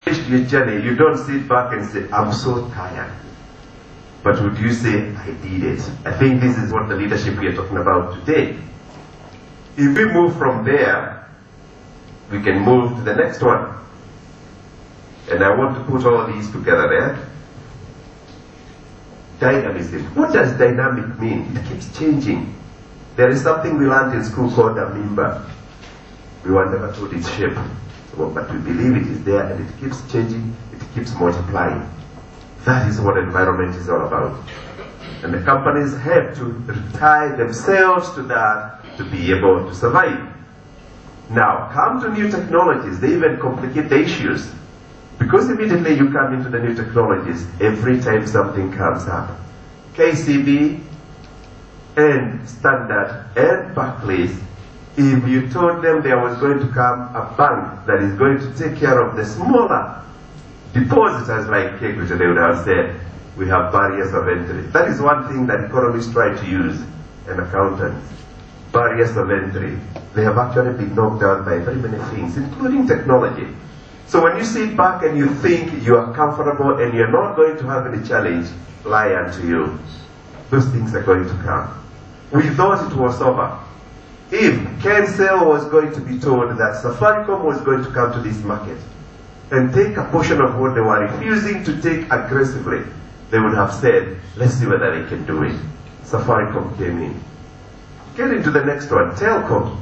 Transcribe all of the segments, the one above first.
your journey, you don't sit back and say, I'm so tired. But would you say, I did it? I think this is what the leadership we are talking about today. If we move from there, we can move to the next one. And I want to put all these together there. Dynamism. What does dynamic mean? It keeps changing. There is something we learned in school called amoeba. We were never told its shape. But we believe it is there and it keeps changing, it keeps multiplying. That is what environment is all about. And the companies have to tie themselves to that to be able to survive. Now, come to new technologies, they even complicate the issues. Because immediately you come into the new technologies, every time something comes up, KCB and Standard and Barclays, if you told them there was going to come a bank that is going to take care of the smaller depositors like Equity, they would have said, we have barriers of entry. That is one thing that economists try to use, and accountants. Barriers of entry. They have actually been knocked down by very many things, including technology. So when you sit back and you think you are comfortable and you're not going to have any challenge, lie unto you. Those things are going to come. We thought it was over. If Kensel was going to be told that Safaricom was going to come to this market and take a portion of what they were refusing to take aggressively, they would have said, let's see whether they can do it. Safaricom came in. Get into the next one, Telcom.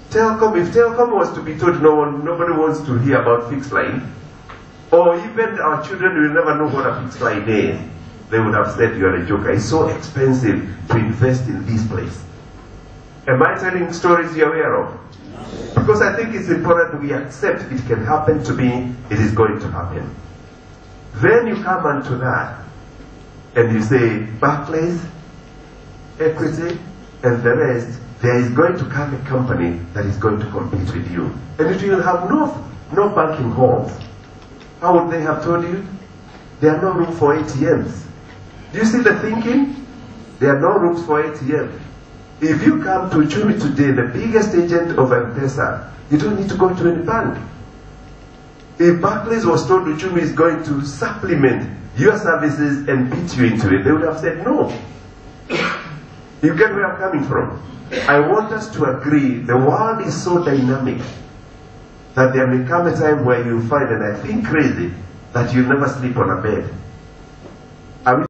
Telcom, if Telcom was to be told nobody wants to hear about fixed line, or even our children will never know what a fixed line is, they would have said, you're a joker. It's so expensive to invest in this place. Am I telling stories you're aware of? Because I think it's important we accept it can happen to me, it is going to happen. Then you come onto that, and you say, Barclays, Equity, and the rest, there is going to come a company that is going to compete with you. And it will have no banking halls. How would they have told you? There are no room for ATMs. Do you see the thinking? There are no rooms for ATMs. If you come to Uchumi today, the biggest agent of M-Pesa, you don't need to go to any bank. If Barclays was told Uchumi is going to supplement your services and beat you into it, they would have said no. You get where I'm coming from? I want us to agree the world is so dynamic that there may come a time where you find, and I think crazy, that you'll never sleep on a bed.